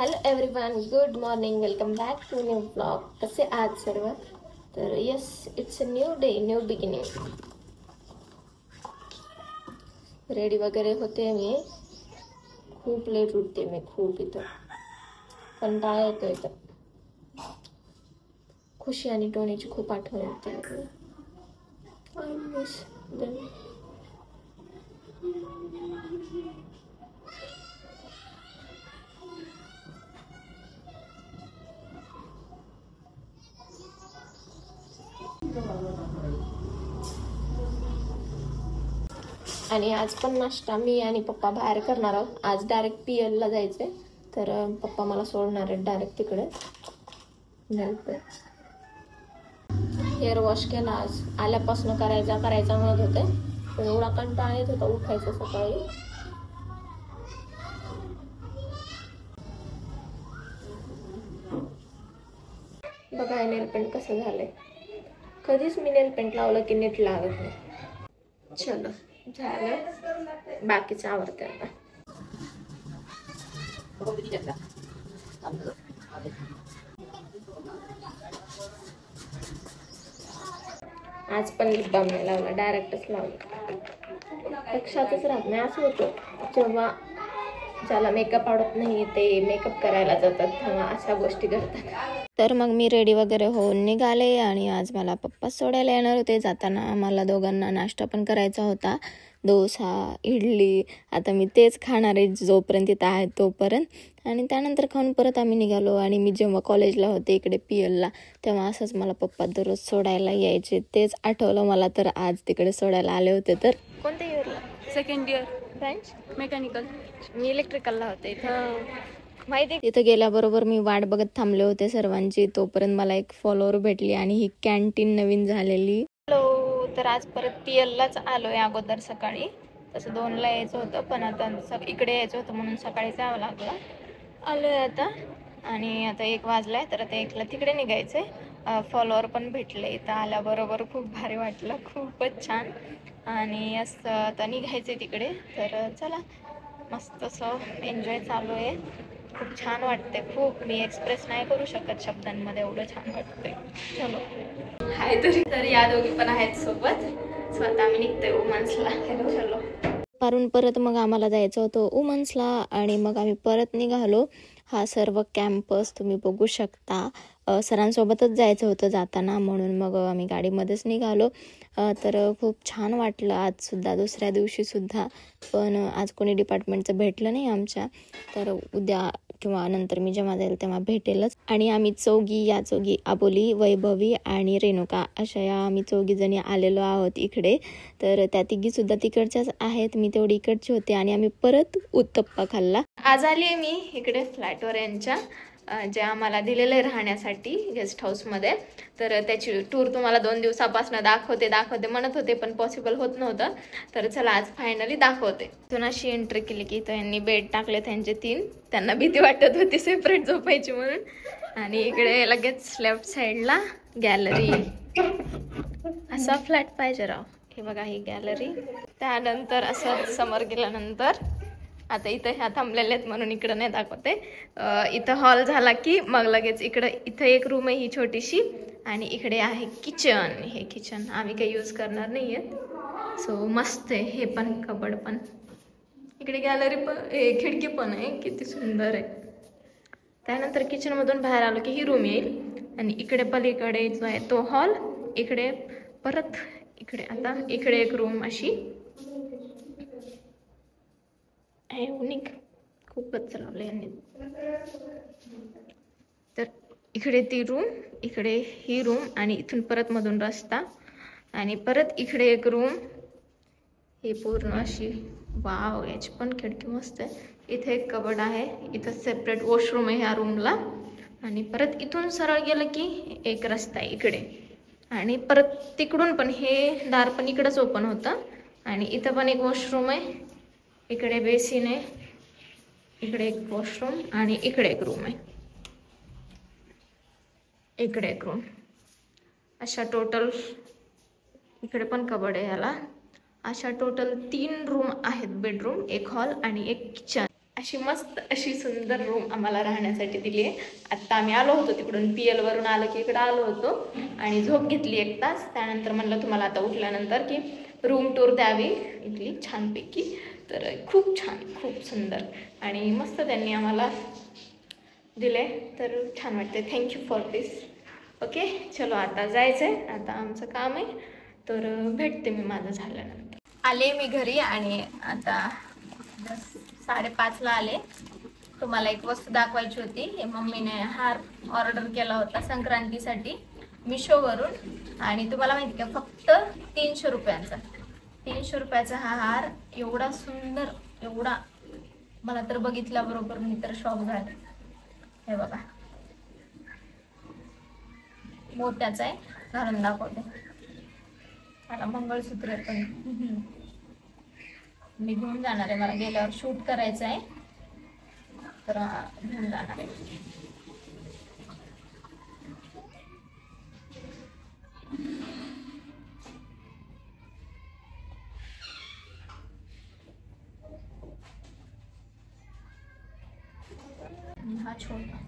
Hello everyone, good morning. Welcome back to new blog. कसे आहात सर्व? तर yes, it's a new day, new beginning. Ready वगैरे होते मी. खूप लेट उठते मी, खूप. इथं कंटाळा येतो. इथं खुशी आणि टोनीची खूप आठवण येते. I miss them. आणि आज पण नाश्ता मी आणि पप्पा बाहेर करणार आहोत. आज डायरेक्ट PL ला जायचंय, तर पप्पा मला सोडणार आहेत डायरेक्ट तिकडे. हेअर वॉश केला आज. आल्यापासून करायचा म्हणत होते, पण एवढा कंटाळा येत होता उठायचं सकाळी. बघा नेल पेंट कसं झालंय. कधीच मी नेल पेंट लावलं की नीट लागत नाही. चलो झालं, बाकीचं आवडतं आता. आज पण लिप बाम नाही लावला, डायरेक्टच लावला. लक्षातच राहत नाही. असं होतं जेव्हा ज्याला मेकअप आवडत नाही ते मेकअप करायला जातात तेव्हा अशा गोष्टी घडतात. तर मग मी रेडी वगैरे होऊन निघाले आणि आज मला पप्पा सोडायला येणार होते. जाताना आम्हाला दोघांना नाश्ता पण करायचा होता, डोसा, इडली. आता मी तेच खाणार आहे जोपर्यंत तिथं आहे तोपर्यंत. आणि त्यानंतर खाऊन परत आम्ही निघालो. आणि मी जेव्हा कॉलेजला होते इकडे PL ला, तेव्हा असंच मला पप्पा दररोज सोडायला यायचे. तेच आठवलं मला, तर आज तिकडे सोडायला आले होते. तर कोणत्या इयरला? Second year branch mechanical. मी इलेक्ट्रिकलला होते इथं. माहिती तिथं गेल्याबरोबर मी वाट बघत थांबले होते सर्वांची. तोपर्यंत मला एक फॉलोअर भेटली आणि ही कॅन्टीन नवीन झालेली. हॅलो. तर आज परत PL लाच आलोय. अगोदर सकाळी तसं 2ला यायचं होतं, पण आता इकडे यायचं होतं म्हणून सकाळीच यावं लागलं. आलोय आता. आणि आता 1 वाजलाय, तर आता 1ला तिकडे निघायचंय. फॉलोअर पण भेटले इथं आल्याबरोबर. खूप भारी वाटलं, खूपच छान. आणि असं आता निघायचंय तिकडे. तर चला, मस्त असं एन्जॉय चालू आहे. खूप छान वाटते. खूप मी एक्सप्रेस नाही करू शकत शब्दांमध्ये, एवढं छान वाटतंय. चलो हाय तर या दोघी पण आहेत सोबत. स्वतः आम्ही निघतोय वुमन्सला. चलो. पारून परत मग आम्हाला जायचं होतं वुमन्सला. आणि मग आम्ही परत निघालो. हा सर्व कॅम्पस तुम्ही बघू शकता. सरांसोबतच जायचं होतं जाताना, म्हणून मग आम्ही गाडीमध्येच निघालो. तर खूप छान वाटलं आजसुद्धा, दुसऱ्या दिवशीसुद्धा. पण आज कोणी डिपार्टमेंटचं भेटलं नाही आमच्या, तर उद्या किंवा नंतर मी जेव्हा जाईल तेव्हा भेटेलच. आणि आम्ही या चौघी अबोली, वैभवी आणि रेणुका अशा या आम्ही 4 जणी आलेलो आहोत इकडे. तर त्या तिघीसुद्धा तिकडच्याच आहेत, मी तेवढी इकडची होते. आणि आम्ही परत उत्तप्पा खाल्ला. आज आली आहे मी इकडे फ्लॅटवर यांच्या, जे आम्हाला दिलेलं आहे राहण्यासाठी गेस्ट हाऊसमध्ये. तर त्याची टूर तुम्हाला 2 दिवसापासून दाखवते म्हणत होते, पण पॉसिबल होत नव्हतं. तर चला आज फायनली दाखवते. तिथून अशी एंट्री केली की इथं यांनी बेड टाकले त्यांचे 3. त्यांना भीती वाटत होती सेपरेट झोपायची म्हणून. आणि इकडे लगेच लेफ्ट साईडला गॅलरी. असा फ्लॅट पाहिजे राव. हे बघा ही गॅलरी. त्यानंतर असं समोर गेल्यानंतर आता इथं ह्या थांबलेल्या आहेत म्हणून इकडं नाही दाखवते. इथं हॉल झाला की मग लगेच इथं एक रूम आहे ही छोटीशी. आणि इकडे आहे किचन. हे किचन आम्ही काही यूज करणार नाही आहेत. सो मस्त आहे. हे पण कबड पण. इकडे गॅलरी पण, खिडकी पण आहे, किती सुंदर आहे. त्यानंतर किचनमधून बाहेर आलो की ही रूम येईल. आणि इकडे पलीकडे जो आहे तो हॉल. इकडे परत आता इकडे एक रूम अशी आहे. युनिक, खूपच चालवलं यांनी. तर इकडे ती रूम, इकडे ही रूम आणि इथून परत मधून रस्ता. आणि परत इकडे एक रूम. ही पूर्ण अशी वाव. याची पण खिडकी मस्त आहे. इथे एक कबड आहे. इथं सेपरेट वॉशरूम आहे ह्या रूमला. आणि परत इथून सरळ गेलं की एक रस्ता आहे इकडे. आणि परत तिकडून पण हे दार पण इकडंच ओपन होतं. आणि इथं पण एक वॉशरूम आहे. इकडे बेसिन आहे. इकडे एक वॉशरूम आणि इकडे एक रूम आहे. इकडे एक रूम. अशा टोटल इकडे पण कबड आहे याला. अशा टोटल 3 रूम आहेत. बेडरूम, एक हॉल आणि एक किचन. अशी मस्त अशी सुंदर रूम आम्हाला राहण्यासाठी दिली आहे. आत्ता आम्ही आलो होतो तिकडून PL वरून आलो की इकडं आलो होतो आणि झोप घेतली 1 तास. त्यानंतर म्हणलं तुम्हाला आता उठल्यानंतर की रूम टूर द्यावी इथली छानपैकी. तर खूप छान, खूप सुंदर आणि मस्त त्यांनी आम्हाला दिले. तर छान वाटते. Thank you for this. ओके, चलो आता जायचं आहे, आता आमचं काम आहे. तर भेटते मी माझं झाल्यानंतर. आले मी घरी आणि आता 5:30ला आले. तुम्हाला एक वस्तू दाखवायची होती. हे मम्मीने हार ऑर्डर केला होता संक्रांतीसाठी मिशोवरून आणि तुम्हाला माहिती का फक्त 300 रुपयांचा. 300 रुपयाचा हा हार एवढा सुंदर, एवढा मला तर बघितल्याबरोबर मी तर शॉक झाले. हे बघा मोत्याचा आहे, घालून दाखवते. मला मंगळसूत्र पण मी घेऊन जाणार आहे, मला गेल्यावर शूट करायचं आहे तर घेऊन जाणार आहे. हा छोटा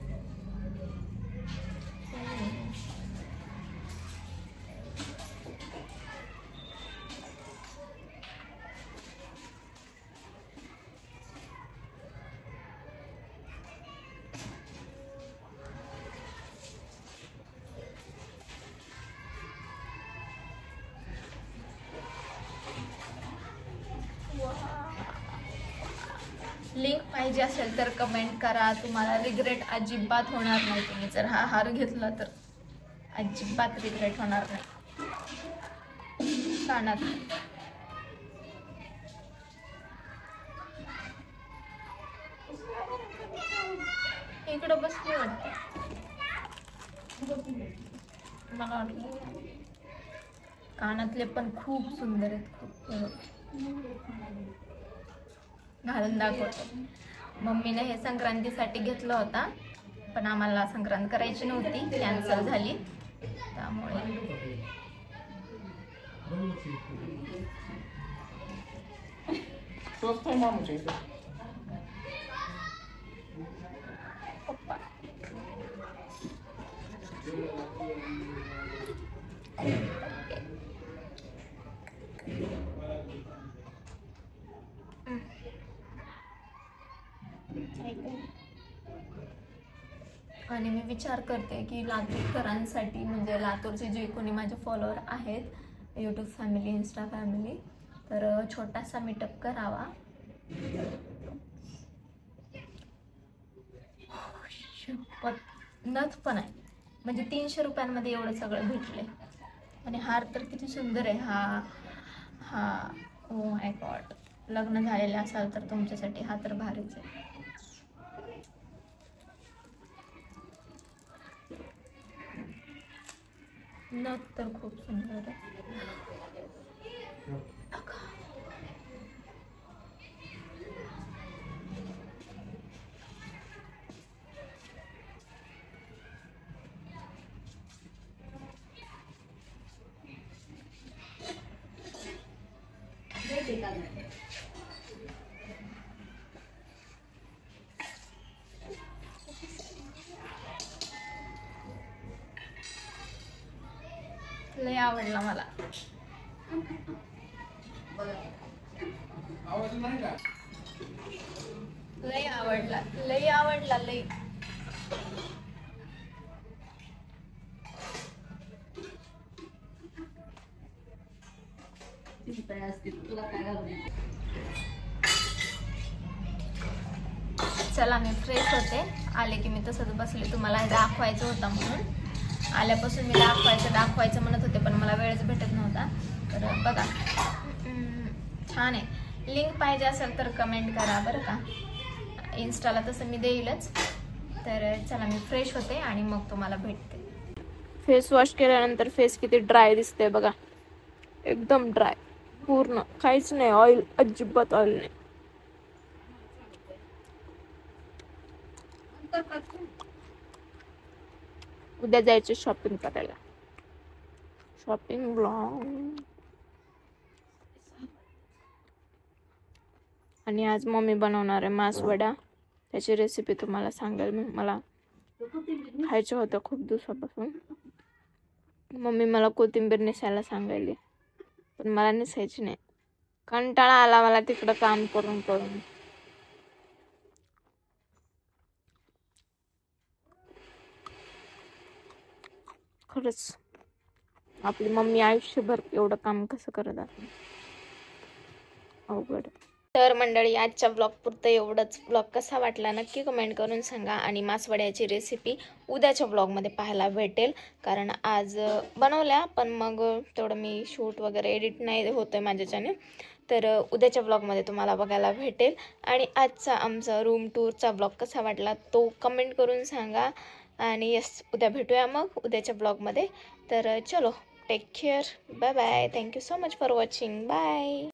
लिंक पाहिजे असेल तर कमेंट करा. तुम्हाला रिग्रेट अजिबात होणार नाही. तुम्ही जर हा हार घेतला तर अजिबात रिग्रेट होणार नाही. कानात इकडं बसली वाटतं, मला वाटलं. कानातले पण खूप सुंदर आहेत, खूप. घालून दाखवतो. मम्मीने हे संक्रांतीसाठी घेतलं होता पण आम्हाला संक्रांत करायची नव्हती, कॅन्सल झाली त्यामुळे. पप्पा आणि मी विचार करते की लातूरकरांसाठी म्हणजे लातूरचे जे कोणी माझे फॉलोअर आहेत यूट्यूब फॅमिली, इंस्टा फॅमिली, तर छोटासा मीटअप करावा. नथ पण आहे म्हणजे 300 रुपयांमध्ये एवढं सगळं भेटले आणि हार तर किती सुंदर आहे. हा ओ माय गॉड, लग्न झालेले असाल तर तुमच्यासाठी हा तर भारीच आहे. नथ तर खूप सुंदर आहे. लय आवडला मला. लय आवडला, लय आवडला, लय. चला मी फ्रेश होते. आले की मी तसंच बसले, तुम्हाला दाखवायचं होता म्हणून. आल्यापासून मी दाखवायचं म्हणत होते पण मला वेळच भेटत नव्हता. तर बघा छान आहे. लिंक पाहिजे असेल तर कमेंट करा बरं का. इन्स्टाला तसं मी देईलच. तर चला मी फ्रेश होते आणि मग तुम्हाला भेटते. फेस वॉश केल्यानंतर फेस किती ड्राय दिसते बघा, एकदम ड्राय, पूर्ण काहीच नाही, ऑइल अजिबात ऑइल नाही. उद्या जायचे शॉपिंग करायला. शॉपिंग ब्लॉग आणि आज मम्मी बनवणार आहे मासवडा. त्याची रेसिपी तुम्हाला सांगेल मी. मला खायचं होतं खूप दिवसापासून. मम्मी मला कोथिंबीर नेसायला सांगायली, पण मला नेसायची नाही. कंटाळा आला मला तिकडं काम करून करून. खरंच आपली मम्मी आयुष्यभर एवढं काम कसं करत आहे, अवघड. तर मंडळी, आजच्या ब्लॉग पुरतं एवढंच. ब्लॉग कसा वाटला नक्की कमेंट करून सांगा. आणि मासवड्याची रेसिपी उद्याच्या ब्लॉगमध्ये पाहायला भेटेल, कारण आज बनवल्या पण मग तेवढं मी शूट वगैरे एडिट नाही होतं आहे माझ्याच्याने. तर उद्याच्या ब्लॉगमध्ये तुम्हाला बघायला भेटेल. आणि आजचा आमचा रूम टूरचा ब्लॉग कसा वाटला तो कमेंट करून सांगा. आणि यस, उद्या भेटूया मग उद्याच्या ब्लॉगमध्ये. तर चलो, take care, bye bye. Thank you so much for watching. Bye.